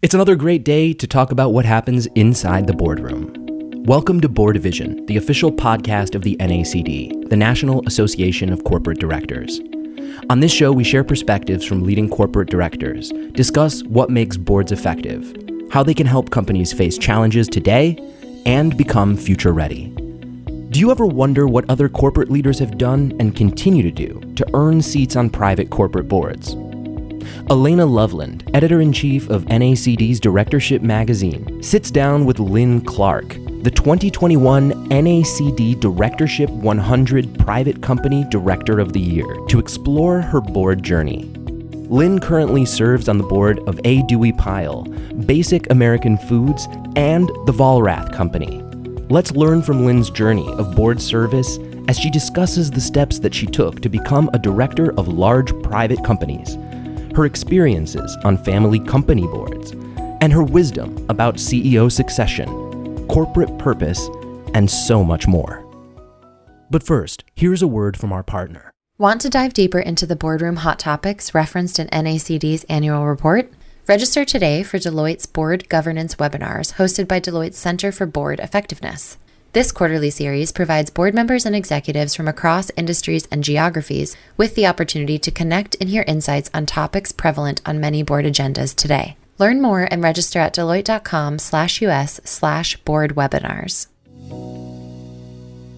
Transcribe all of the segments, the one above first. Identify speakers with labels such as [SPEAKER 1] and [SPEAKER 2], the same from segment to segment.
[SPEAKER 1] It's another great day to talk about what happens inside the boardroom. Welcome to BoardVision, the official podcast of the NACD, the National Association of Corporate Directors. On this show, we share perspectives from leading corporate directors, discuss what makes boards effective, how they can help companies face challenges today, and become future ready. Do you ever wonder what other corporate leaders have done and continue to do to earn seats on private corporate boards? Elena Loveland, editor-in-chief of NACD's Directorship magazine, sits down with Lynn Clarke, the 2021 NACD Directorship 100 Private Company Director of the Year, to explore her board journey. Lynn currently serves on the board of A. Dewey Pyle, Basic American Foods, and the Vollrath Company. Let's learn from Lynn's journey of board service as she discusses the steps that she took to become a director of large private companies, her experiences on family company boards, and her wisdom about CEO succession, corporate purpose, and so much more. But first, here's a word from our partner.
[SPEAKER 2] Want to dive deeper into the boardroom hot topics referenced in NACD's annual report? Register today for Deloitte's Board Governance webinars hosted by Deloitte's Center for Board Effectiveness. This quarterly series provides board members and executives from across industries and geographies with the opportunity to connect and hear insights on topics prevalent on many board agendas today. Learn more and register at deloitte.com/us/board webinars.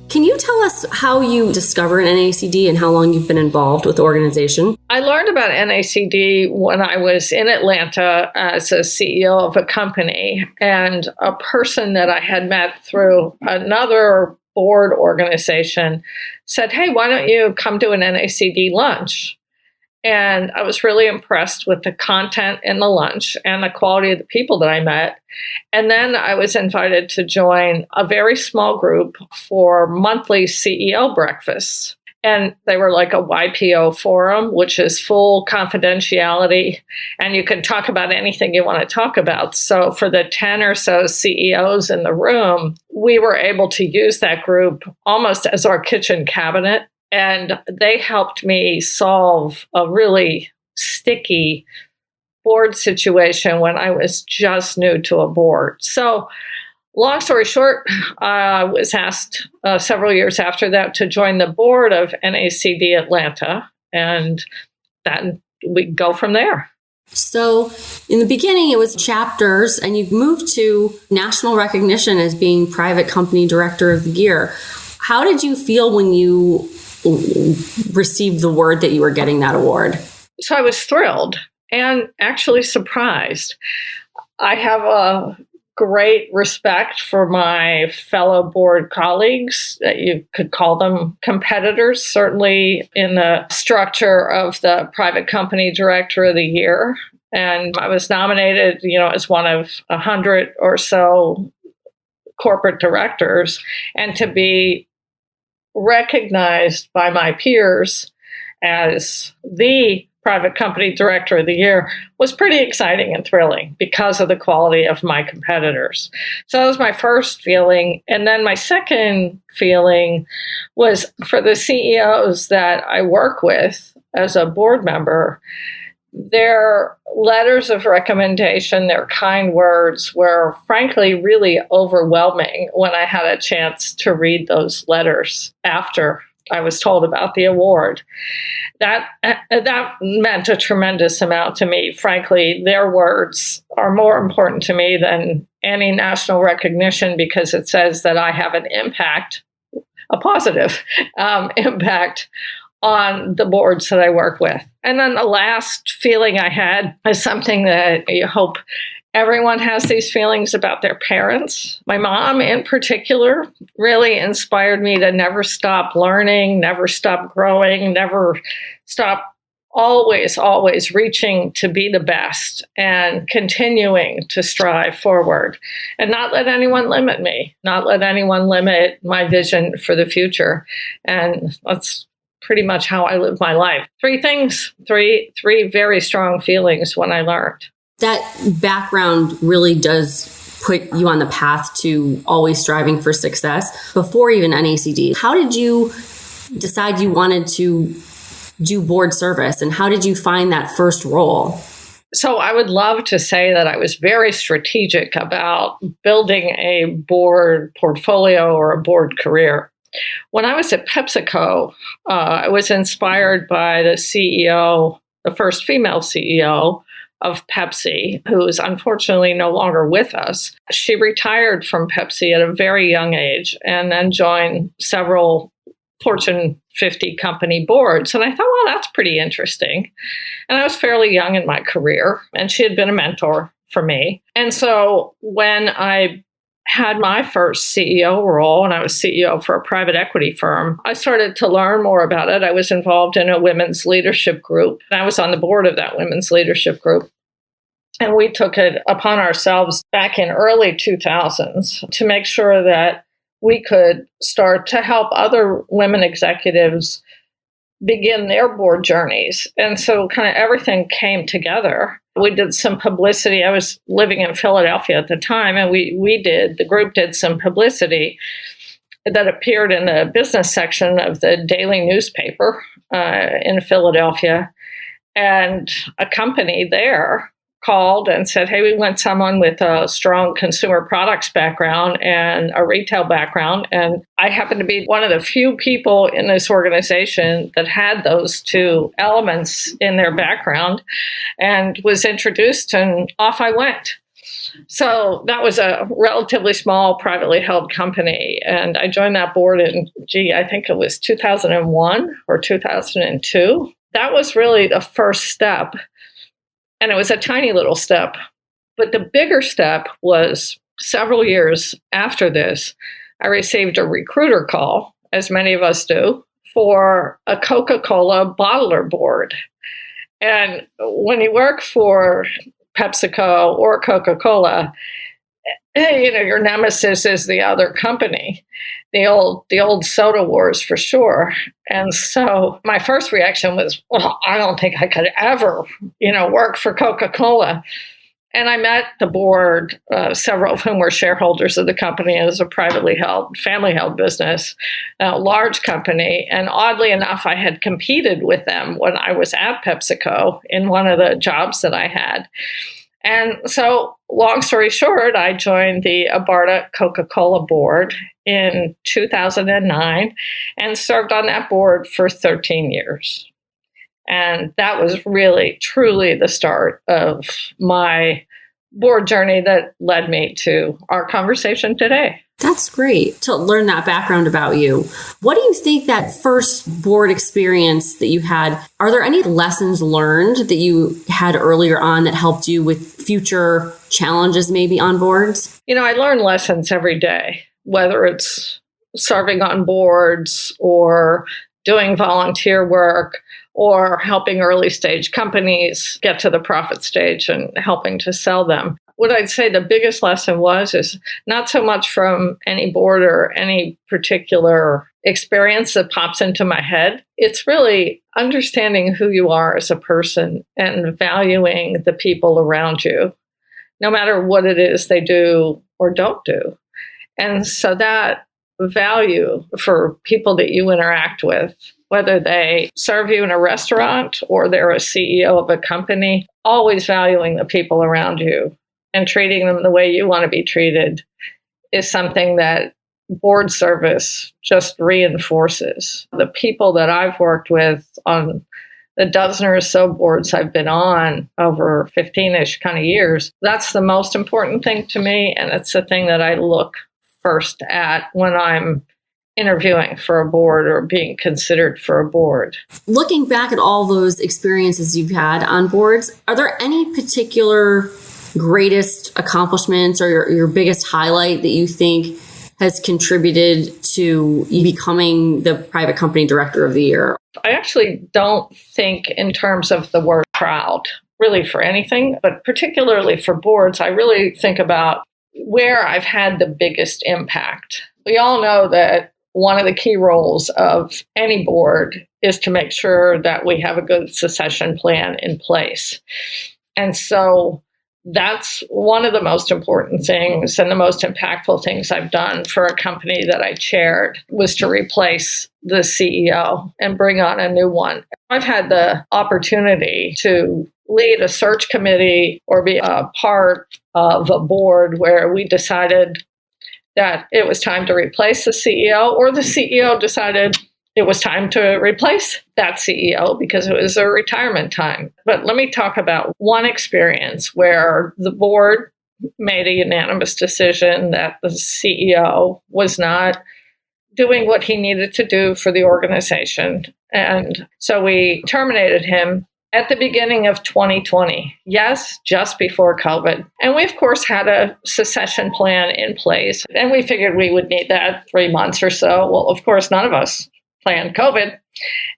[SPEAKER 3] Can you tell us how you discovered NACD and how long you've been involved with the organization?
[SPEAKER 4] I learned about NACD when I was in Atlanta as a CEO of a company, and a person that I had met through another board organization said, "Hey, why don't you come to an NACD lunch?" And I was really impressed with the content in the lunch and the quality of the people that I met. And then I was invited to join a very small group for monthly CEO breakfasts. And they were like a YPO forum, which is full confidentiality, and you can talk about anything you want to talk about. So for the 10 or so CEOs in the room, we were able to use that group almost as our kitchen cabinet. And they helped me solve a really sticky board situation when I was just new to a board. So long story short, I was asked several years after that to join the board of NACD Atlanta, and then we go from there.
[SPEAKER 3] So in the beginning, it was chapters, and you've moved to national recognition as being Private Company Director of the Year. How did you feel when you received the word that you were getting that award?
[SPEAKER 4] So I was thrilled and actually surprised. I have a great respect for my fellow board colleagues, that you could call them competitors, certainly in the structure of the Private Company Director of the Year. And I was nominated, as one of 100 or so corporate directors, and to be recognized by my peers as the Private Company Director of the Year was pretty exciting and thrilling because of the quality of my competitors. So that was my first feeling. And then my second feeling was for the CEOs that I work with as a board member. Their letters of recommendation, their kind words were frankly really overwhelming when I had a chance to read those letters after I was told about the award. That meant a tremendous amount to me. Frankly, their words are more important to me than any national recognition, because it says that I have an impact, a positive impact on the boards that I work with. And then the last feeling I had is something that I hope everyone has these feelings about their parents. My mom in particular really inspired me to never stop learning, never stop growing, never stop always reaching to be the best and continuing to strive forward and not let anyone limit me, not let anyone limit my vision for the future. And that's pretty much how I live my life. Three things, three very strong feelings when I learned.
[SPEAKER 3] That background really does put you on the path to always striving for success. Before even NACD, how did you decide you wanted to do board service, and how did you find that first role?
[SPEAKER 4] So I would love to say that I was very strategic about building a board portfolio or a board career. When I was at PepsiCo, I was inspired by the CEO, the first female CEO of Pepsi, who is unfortunately no longer with us. She retired from Pepsi at a very young age and then joined several Fortune 50 company boards. And I thought, well, that's pretty interesting. And I was fairly young in my career, and she had been a mentor for me. And so when I had my first CEO role, and I was CEO for a private equity firm, I started to learn more about it. I was involved in a women's leadership group, and I was on the board of that women's leadership group. And we took it upon ourselves back in early 2000s to make sure that we could start to help other women executives begin their board journeys. And so kind of everything came together. We did some publicity. I was living in Philadelphia at the time, and the group did some publicity that appeared in the business section of the daily newspaper in Philadelphia. And a company there called and said, hey, we want someone with a strong consumer products background and a retail background. And I happened to be one of the few people in this organization that had those two elements in their background, and was introduced, and off I went. So that was a relatively small, privately held company. And I joined that board in, I think it was 2001 or 2002. That was really the first step. And it was a tiny little step. But the bigger step was several years after this, I received a recruiter call, as many of us do, for a Coca-Cola bottler board. And when you work for PepsiCo or Coca-Cola, your nemesis is the other company, the old soda wars for sure. And so my first reaction was, well, I don't think I could ever, work for Coca-Cola. And I met the board, several of whom were shareholders of the company. It was a privately held, family-held business, a large company. And oddly enough, I had competed with them when I was at PepsiCo in one of the jobs that I had. And so, long story short, I joined the Abarta Coca-Cola board in 2009 and served on that board for 13 years. And that was really, truly the start of my board journey that led me to our conversation today.
[SPEAKER 3] That's great to learn that background about you. What do you think that first board experience that you had, are there any lessons learned that you had earlier on that helped you with future challenges maybe on boards?
[SPEAKER 4] I learn lessons every day, whether it's serving on boards or doing volunteer work or helping early stage companies get to the profit stage and helping to sell them. What I'd say the biggest lesson is not so much from any board or any particular experience that pops into my head. It's really understanding who you are as a person and valuing the people around you, no matter what it is they do or don't do. And so that value for people that you interact with, whether they serve you in a restaurant or they're a CEO of a company, always valuing the people around you and treating them the way you want to be treated is something that board service just reinforces. The people that I've worked with on the dozen or so boards I've been on over 15-ish kind of years, that's the most important thing to me. And it's the thing that I look first at when I'm interviewing for a board or being considered for a board.
[SPEAKER 3] Looking back at all those experiences you've had on boards, are there any particular greatest accomplishments or your biggest highlight that you think has contributed to you becoming the private company director of the year?
[SPEAKER 4] I actually don't think in terms of the word proud, really for anything, but particularly for boards, I really think about where I've had the biggest impact. We all know that one of the key roles of any board is to make sure that we have a good succession plan in place. And so that's one of the most important things and the most impactful things I've done for a company that I chaired was to replace the CEO and bring on a new one. I've had the opportunity to lead a search committee or be a part of a board where we decided that it was time to replace the CEO, or the CEO decided it was time to replace that CEO because it was a retirement time. But let me talk about one experience where the board made a unanimous decision that the CEO was not doing what he needed to do for the organization. And so we terminated him at the beginning of 2020. Yes, just before COVID. And we, of course, had a succession plan in place. And we figured we would need that 3 months or so. Well, of course, none of us planned COVID.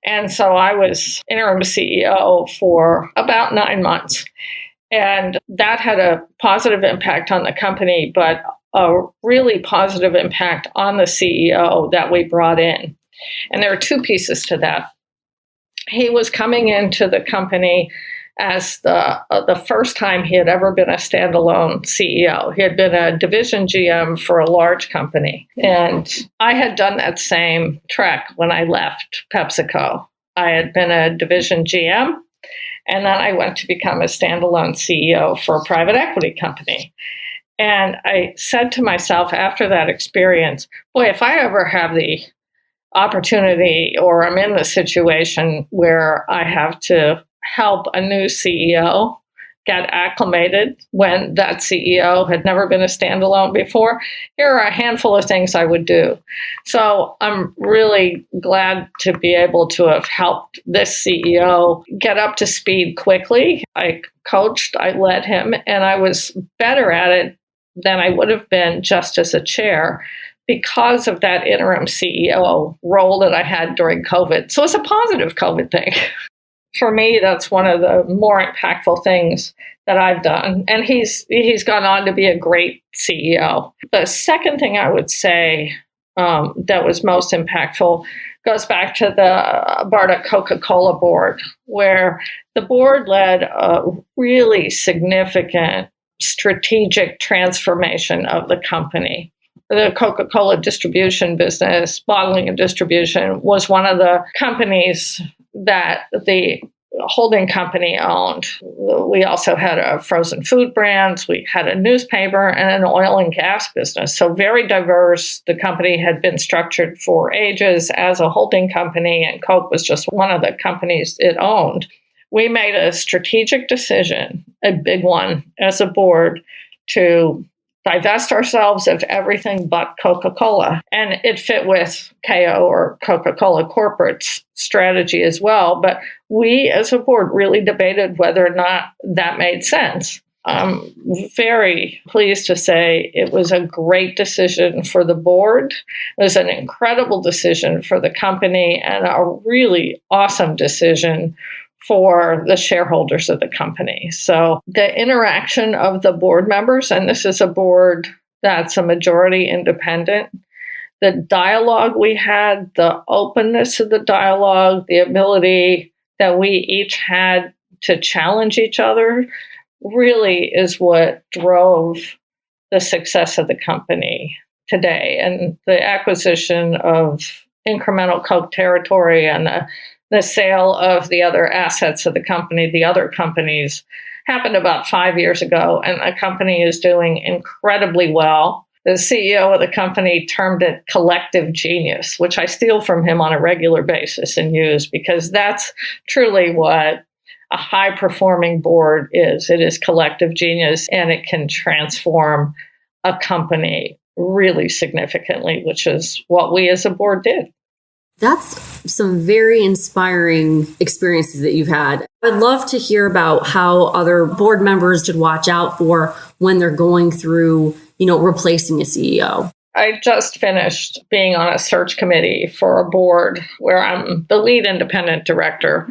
[SPEAKER 4] And so I was interim CEO for about 9 months. And that had a positive impact on the company, but a really positive impact on the CEO that we brought in. And there are two pieces to that. He was coming into the company as the first time he had ever been a standalone CEO. He had been a division GM for a large company. And I had done that same trek when I left PepsiCo. I had been a division GM, and then I went to become a standalone CEO for a private equity company. And I said to myself after that experience, boy, if I ever have the opportunity or I'm in the situation where I have to help a new CEO get acclimated when that CEO had never been a standalone before, here are a handful of things I would do. So I'm really glad to be able to have helped this CEO get up to speed quickly. I coached, I led him, and I was better at it than I would have been just as a chair because of that interim CEO role that I had during COVID. So it's a positive COVID thing. For me, that's one of the more impactful things that I've done. And he's gone on to be a great CEO. The second thing I would say that was most impactful goes back to the Barta Coca-Cola board, where the board led a really significant strategic transformation of the company. The Coca-Cola distribution business, bottling and distribution, was one of the companies that the holding company owned. We also had a frozen food brands, we had a newspaper, and an oil and gas business. So very diverse. The company had been structured for ages as a holding company, and Coke was just one of the companies it owned. We made a strategic decision, a big one, as a board, to divest ourselves of everything but Coca-Cola. And it fit with KO, or Coca-Cola Corporate's strategy as well. But we as a board really debated whether or not that made sense. I'm very pleased to say it was a great decision for the board. It was an incredible decision for the company and a really awesome decision for the shareholders of the company. So the interaction of the board members, and this is a board that's a majority independent, the dialogue we had, the openness of the dialogue, the ability that we each had to challenge each other really is what drove the success of the company today. And the acquisition of incremental Coke territory and the sale of the other assets of the company, the other companies, happened about 5 years ago, and the company is doing incredibly well. The CEO of the company termed it collective genius, which I steal from him on a regular basis and use because that's truly what a high-performing board is. It is collective genius, and it can transform a company really significantly, which is what we as a board did.
[SPEAKER 3] That's some very inspiring experiences that you've had. I'd love to hear about how other board members should watch out for when they're going through, replacing a CEO.
[SPEAKER 4] I just finished being on a search committee for a board where I'm the lead independent director.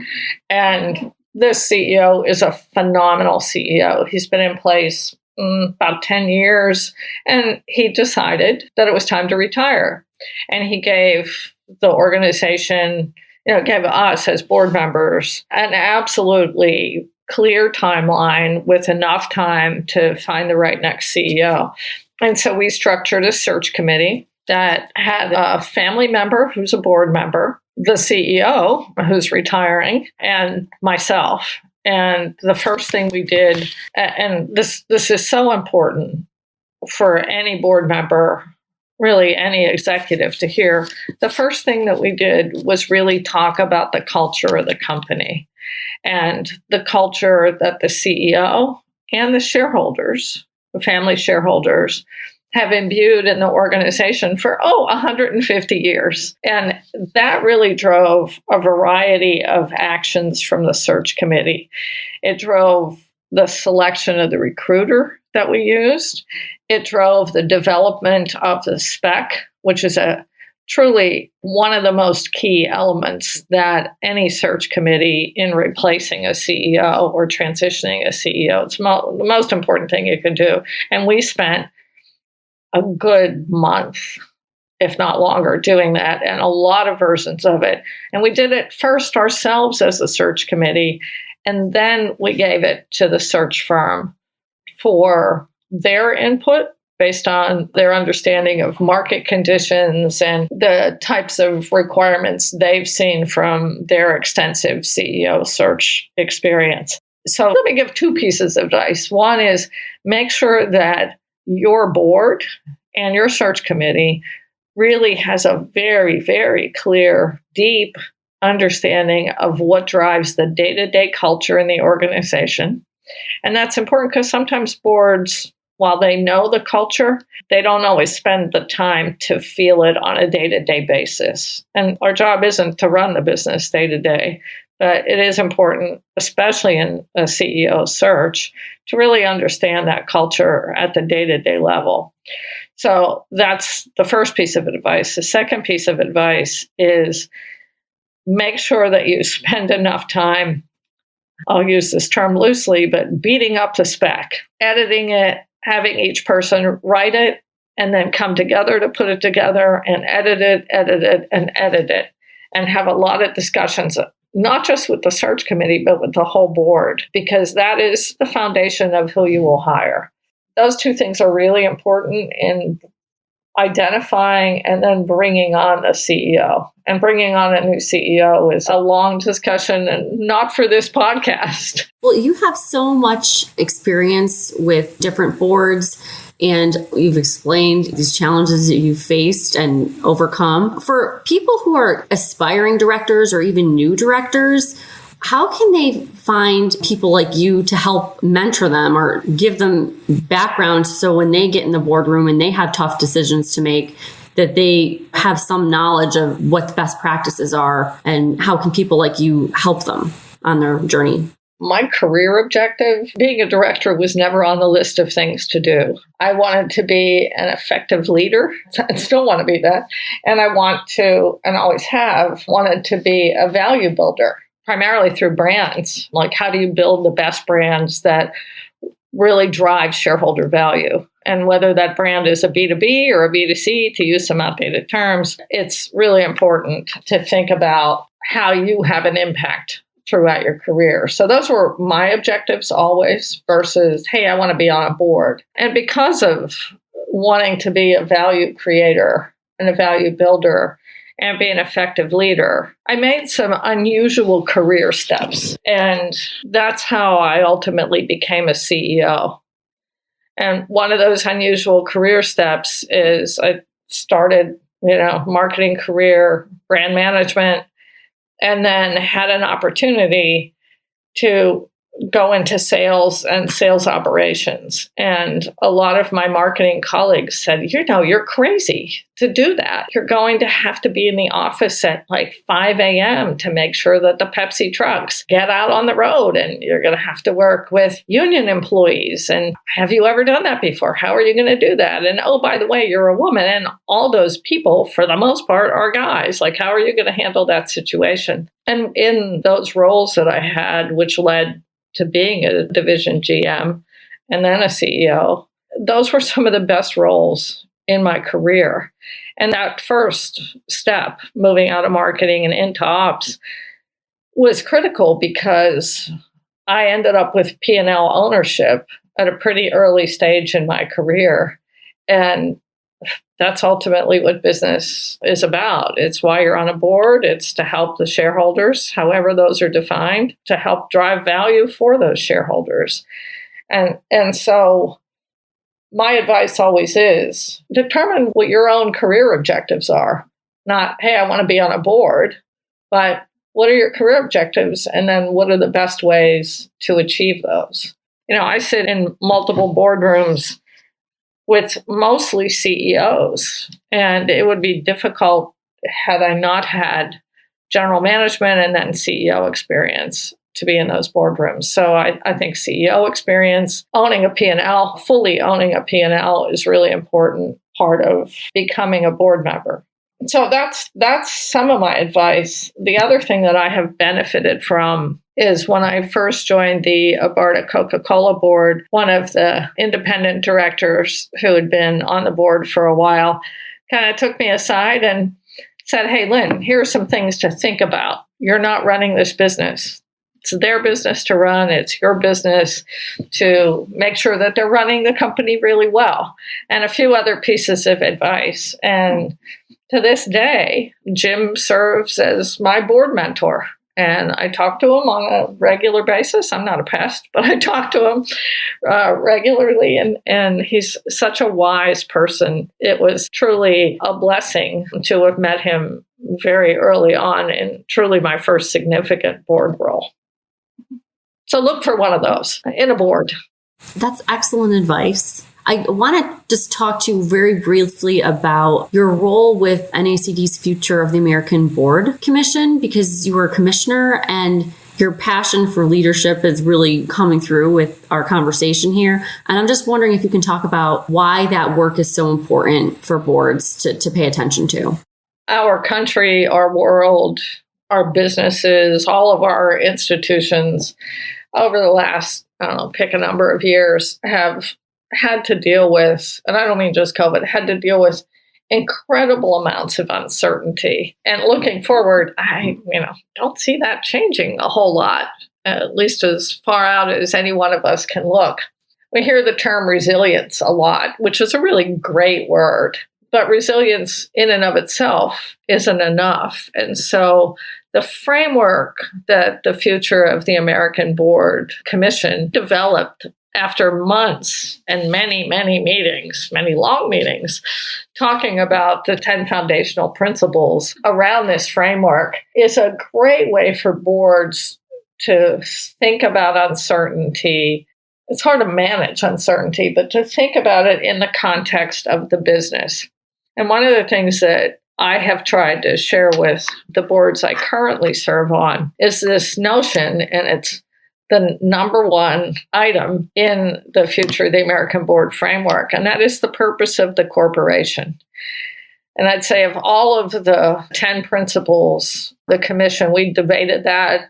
[SPEAKER 4] And this CEO is a phenomenal CEO. He's been in place about 10 years, and he decided that it was time to retire. And he gave the organization, gave us as board members an absolutely clear timeline with enough time to find the right next CEO. And so we structured a search committee that had a family member who's a board member, the CEO who's retiring, and myself. And the first thing we did, and this is so important for any board member, really any executive to hear, the first thing that we did was really talk about the culture of the company and the culture that the CEO and the shareholders, the family shareholders, have imbued in the organization for 150 years. And that really drove a variety of actions from the search committee. It drove the selection of the recruiter that we used. It drove the development of the spec, which is truly one of the most key elements that any search committee in replacing a CEO or transitioning a CEO, it's the most important thing you can do. And we spent a good month, if not longer, doing that, and a lot of versions of it. And we did it first ourselves as a search committee, and then we gave it to the search firm for their input based on their understanding of market conditions and the types of requirements they've seen from their extensive CEO search experience. So let me give two pieces of advice. One is make sure that your board and your search committee really has a very, very clear, deep understanding of what drives the day-to-day culture in the organization. And that's important because sometimes boards, while they know the culture, they don't always spend the time to feel it on a day-to-day basis. And our job isn't to run the business day-to-day, but it is important, especially in a CEO search, to really understand that culture at the day-to-day level. So that's the first piece of advice. The second piece of advice is make sure that you spend enough time, I'll use this term loosely, but beating up the spec, editing it, having each person write it, and then come together to put it together and edit it, and have a lot of discussions, not just with the search committee, but with the whole board, because that is the foundation of who you will hire. Those two things are really important in identifying and then bringing on a CEO. And bringing on a new CEO is a long discussion and not for this podcast.
[SPEAKER 3] Well, you have so much experience with different boards, and you've explained these challenges that you've faced and overcome. For people who are aspiring directors or even new directors, how can they find people like you to help mentor them or give them background so when they get in the boardroom and they have tough decisions to make, that they have some knowledge of what the best practices are, and how can people like you help them on their journey?
[SPEAKER 4] My career objective, being a director, was never on the list of things to do. I wanted to be an effective leader. I still want to be that. And I want to, and always have, wanted to be a value builder, primarily through brands. Like, how do you build the best brands that really drive shareholder value? And whether that brand is a B2B or a B2C, to use some outdated terms, it's really important to think about how you have an impact throughout your career. So those were my objectives always, versus, hey, I want to be on a board. And because of wanting to be a value creator and a value builder and be an effective leader, I made some unusual career steps. And that's how I ultimately became a CEO. And one of those unusual career steps is I started, marketing career, brand management, and then had an opportunity to go into sales and sales operations. And a lot of my marketing colleagues said, you're crazy to do that. You're going to have to be in the office at like 5 a.m. to make sure that the Pepsi trucks get out on the road. And you're going to have to work with union employees. And have you ever done that before? How are you going to do that? And oh, by the way, you're a woman. And all those people, for the most part, are guys. Like, how are you going to handle that situation? And in those roles that I had, which led to being a division GM and then a CEO, those were some of the best roles in my career. And that first step, moving out of marketing and into ops, was critical because I ended up with P&L ownership at a pretty early stage in my career. And that's ultimately what business is about. It's why you're on a board. It's to help the shareholders, however those are defined, to help drive value for those shareholders. And so my advice always is determine what your own career objectives are. Not, hey, I want to be on a board, but what are your career objectives? And then what are the best ways to achieve those? I sit in multiple boardrooms with mostly CEOs, and it would be difficult had I not had general management and then CEO experience to be in those boardrooms. So I think CEO experience, owning a P&L, fully owning a P&L is really important part of becoming a board member. So that's some of my advice. The other thing that I have benefited from is when I first joined the Abarta Coca-Cola board, one of the independent directors who had been on the board for a while kind of took me aside and said, hey, Lynn, here are some things to think about. You're not running this business. It's their business to run. It's your business to make sure that they're running the company really well. And a few other pieces of advice. And to this day, Jim serves as my board mentor. And I talk to him on a regular basis. I'm not a pest, but I talk to him regularly. And he's such a wise person. It was truly a blessing to have met him very early on in truly my first significant board role. So look for one of those in a board.
[SPEAKER 3] That's excellent advice. I want to just talk to you very briefly about your role with NACD's Future of the American Board Commission, because you were a commissioner and your passion for leadership is really coming through with our conversation here. And I'm just wondering if you can talk about why that work is so important for boards to pay attention to.
[SPEAKER 4] Our country, our world, our businesses, all of our institutions over the last, pick a number of years have had to deal with, and I don't mean just COVID, had to deal with incredible amounts of uncertainty. And looking forward, I don't see that changing a whole lot, at least as far out as any one of us can look. We hear the term resilience a lot, which is a really great word, but resilience in and of itself isn't enough. And so the framework that the Future of the American Board Commission developed after months and many, many meetings, many long meetings, talking about the 10 foundational principles around this framework is a great way for boards to think about uncertainty. It's hard to manage uncertainty, but to think about it in the context of the business. And one of the things that I have tried to share with the boards I currently serve on is this notion, and it's the number one item in the Future of the American Board framework, and that is the purpose of the corporation. And I'd say of all of the 10 principles, the commission, we debated that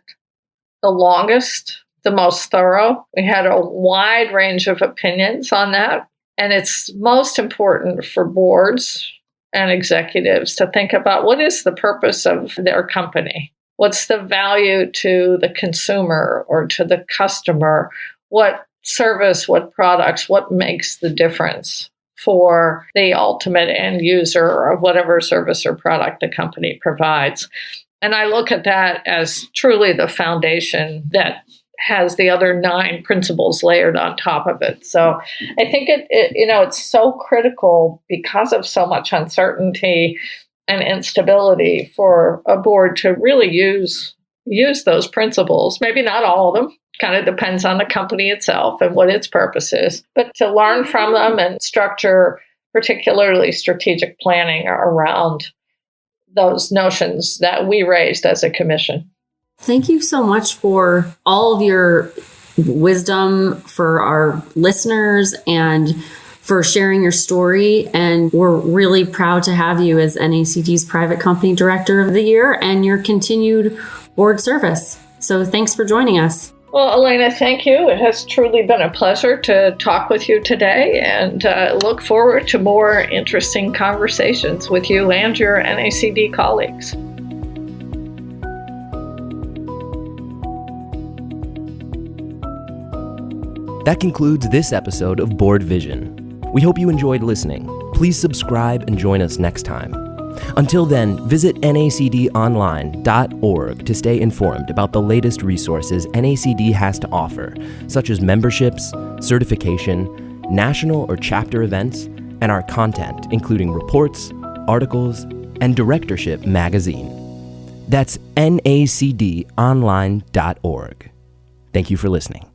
[SPEAKER 4] the longest, the most thorough. We had a wide range of opinions on that. And it's most important for boards and executives to think about what is the purpose of their company? What's the value to the consumer or to the customer? What service, what products, what makes the difference for the ultimate end user of whatever service or product the company provides? And I look at that as truly the foundation that has the other 9 principles layered on top of it. So I think it's so critical because of so much uncertainty and instability for a board to really use those principles. Maybe not all of them, kind of depends on the company itself and what its purpose is, but to learn from them and structure particularly strategic planning around those notions that we raised as a commission.
[SPEAKER 3] Thank you so much for all of your wisdom for our listeners and for sharing your story. And we're really proud to have you as NACD's Private Company Director of the Year and your continued board service. So thanks for joining us.
[SPEAKER 4] Well, Elena, thank you. It has truly been a pleasure to talk with you today, and look forward to more interesting conversations with you and your NACD colleagues.
[SPEAKER 1] That concludes this episode of BoardVision. We hope you enjoyed listening. Please subscribe and join us next time. Until then, visit nacdonline.org to stay informed about the latest resources NACD has to offer, such as memberships, certification, national or chapter events, and our content, including reports, articles, and Directorship Magazine. That's nacdonline.org. Thank you for listening.